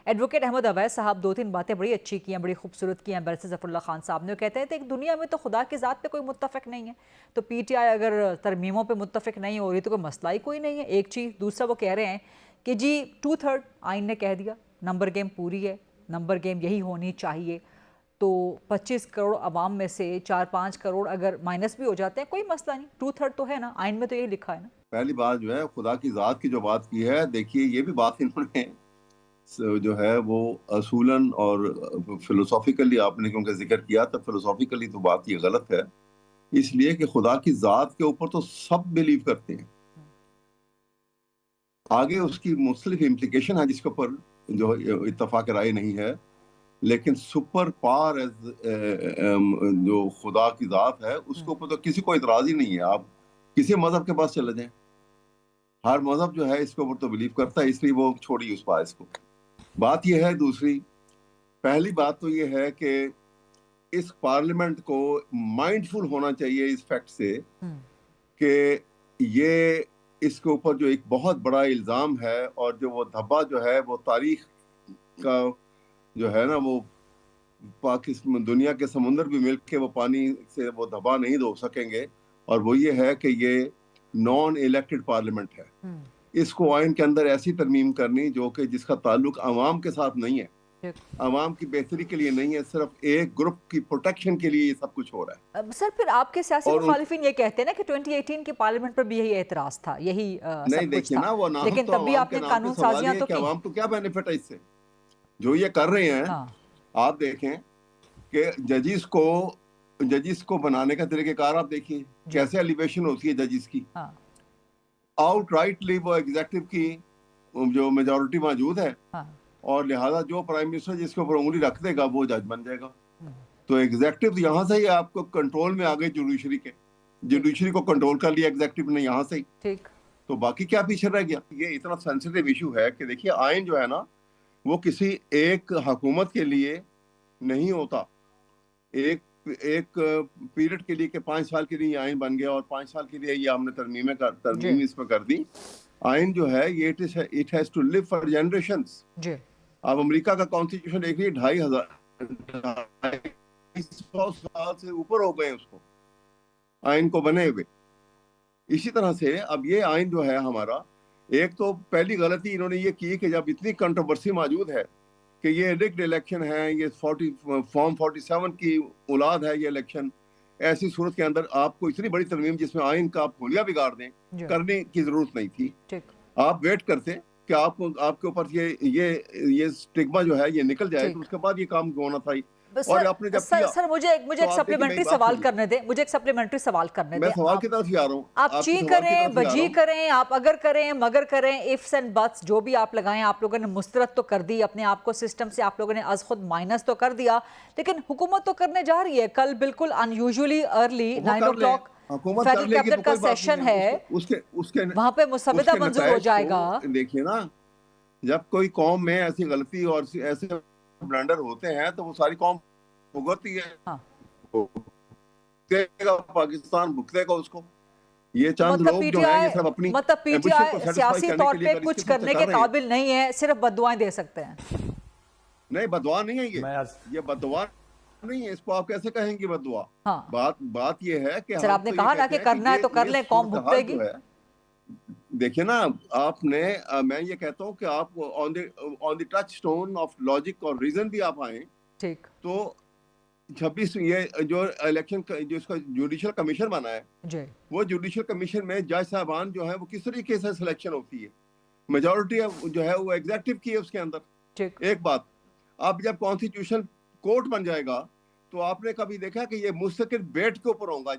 Advocate Ahmad Owais صاحب 2-3 باتیں بڑی اچھی کی ہیں، بڑی خوبصورت کی ہیں بیرسٹر ظفر اللہ خان صاحب نے. کہتے ہیں کہ ایک دنیا میں تو خدا کی ذات پہ کوئی متفق نہیں ہے، تو پی ٹی آئی اگر ترمیموں پہ متفق نہیں ہو رہی تو کوئی مسئلہ ہی کوئی نہیں ہے. ایک چیز. دوسرا وہ کہہ رہے ہیں کہ جی 2/3 آئین نے کہہ دیا، نمبر گیم پوری ہے، نمبر گیم یہی ہونی چاہیے. تو 25 کروڑ عوام میں سے 4-5 کروڑ اگر مائنس بھی ہو جاتے ہیں کوئی مسئلہ نہیں، 2/3 تو ہے نا، آئین میں تو یہی لکھا ہے نا. پہلی بات جو ہے خدا کی ذات کی جو بات کی ہے، دیکھیے یہ بھی بات انہوں نے جو ہے وہ اصولاً اور فلسافیکلی آپ نے کیونکہ ذکر کیا تو فلسافیکلی تو بات یہ غلط ہے، اس لیے کہ خدا کی ذات کے اوپر تو سب بلیو کرتے ہیں. آگے اس کی مختلف امپلیکیشن ہے جس کے اوپر جو اتفاق رائے نہیں ہے، لیکن سپر پاور جو خدا کی ذات ہے اس کے اوپر تو کسی کو اعتراض ہی نہیں ہے. آپ کسی مذہب کے پاس چلے جائیں، ہر مذہب جو ہے اس کے اوپر تو بلیو کرتا ہے، اس لیے وہ چھوڑی اس بات کو. بات یہ ہے دوسری، پہلی بات تو یہ ہے کہ اس پارلیمنٹ کو مائنڈ فل ہونا چاہیے اس فیکٹ سے کہ یہ اس کے اوپر جو ایک بہت بڑا الزام ہے، اور جو وہ دھبا جو ہے وہ تاریخ کا جو ہے نا وہ پاکستان دنیا کے سمندر بھی مل کے وہ پانی سے وہ دھبا نہیں دھو سکیں گے، اور وہ یہ ہے کہ یہ نان الیکٹڈ پارلیمنٹ ہے. اس کو آئین کے اندر ایسی ترمیم کرنی جو کہ جس کا تعلق عوام کے ساتھ نہیں ہے، عوام کی بہتری کے لیے نہیں ہے، صرف ایک گروپ کی پروٹیکشن کے لیے یہ سب کچھ ہو رہا ہے. سر پھر آپ کے سیاسی مخالفین یہ کہتے ہیں نا کہ 2018 کے پارلیمنٹ پر بھی یہی اعتراض تھا، یہی نہیں سب کچھ دیکھیے تھا، نا وہ ناحق لیکن تو تب بھی عوام آپ کے نے نام پہ قانون سوال سازیاں یہ تو کہ کی. عوام کو کیا بینیفٹ ہے اس سے جو یہ کر رہے ہیں. آپ دیکھیں کہ ججز کو بنانے کا طریقہ کار آپ دیکھیے کیسے ایلیویشن ہوتی ہے ججز کی. آؤٹ رائٹلی وہ ایگزیکٹو کی جو میجورٹی موجود ہے، اور لہذا جو پرائم منسٹر جس کے اوپر انگلی رکھ دے گا وہ جج بن جائے گا. تو ایگزیکٹو یہاں سے ہی آپ کو کنٹرول میں آ گئی جوڈیشری کو کنٹرول کر لیا ایگزیکٹو نے یہاں سے ہی. تو باقی کیا پیچھے رہ گیا. یہ اتنا سینسیٹیو ایشو ہے کہ دیکھیے آئین جو ہے نا وہ کسی ایک حکومت کے لیے نہیں ہوتا، ایک پیریڈ کے لیے کہ 5 سال کے لیے یہ آئین بن گیا اور 5 سال کے لیے یہ ہم نے ترمیم اس میں کر دی. آئین جو ہے یہ it has to live for generations. آپ امریکہ کا کانسٹیٹیوشن دیکھ لیے 250 سال سے اوپر ہو گئے اس کو آئین کو بنے ہوئے. اسی طرح سے اب یہ آئین جو ہے ہمارا، ایک تو پہلی غلطی انہوں نے یہ کی کہ جب اتنی کنٹروورسی موجود ہے کہ یہ رگڈ الیکشن ہے، یہ فارم 47 کی اولاد ہے یہ الیکشن، ایسی صورت کے اندر آپ کو اتنی بڑی ترمیم جس میں آئین کا آپ کھولیاں بگاڑ دیں کرنے کی ضرورت نہیں تھی. آپ ویٹ کرتے کہ آپ کے اوپر یہ سٹگما جو ہے یہ نکل جائے تو اس کے بعد یہ کام ہونا تھا. اور آپ نے جب کیا سر مجھے ایک سپلیمنٹری سوال کرنے دیں، میں سوال کی طرف ہی آ رہا ہوں. آپ چی کریں بجی کریں، آپ اگر کریں مگر کریں، ifs and buts جو بھی آپ لگائیں، آپ لوگوں نے مسترد تو کر دی اپنے آپ کو سسٹم سے، آپ لوگوں نے از خود مائنس تو کر دیا، لیکن حکومت تو کرنے جا رہی ہے. کل بالکل unusually early 9 o'clock federal cabinet کا سیشن ہے، وہاں پہ مسودہ منظور ہو جائے گا. دیکھیے نا جب کوئی قوم میں ایسی غلطی اور ایسے بلنڈر ہوتے ہیں تو وہ ساری قوم بھگتتی ہے، پاکستان بھگتے گا اس کو. یہ چند لوگ جو ہیں یہ سب اپنی پی ٹی آئی سیاسی طور پہ کچھ کرنے کے قابل نہیں ہے، صرف بددعائیں دے سکتے ہیں. نہیں بددعا نہیں ہے یہ بددعا نہیں ہے، اس کو آپ کیسے کہیں گی بددعا. بات یہ ہے کہ سر آپ نے کہا نا کہ کرنا ہے تو کر لیں، قوم بھگتے گی. دیکھیں نا آپ نے، میں یہ کہتا ہوں کہ آپ آن دی ٹچ سٹون آف لاجک اور ریزن بھی آپ آئیں. ٹھیک. تو 26 یہ جو الیکشن جو اس کا جوڈیشل کمیشن بنا ہے، وہ جوڈیشل کمیشن میں جج صاحبان جو ہے وہ کس طریقے سے سلیکشن ہوتی ہے، میجورٹی جو ہے وہ ایگزیکٹو کی ہے اس کے اندر. ایک بات، اب جب کانسٹیٹیوشن کورٹ بن جائے گا تو آپ نے کبھی دیکھا کہ یہ مستقل بیٹ کے اوپر ہوگا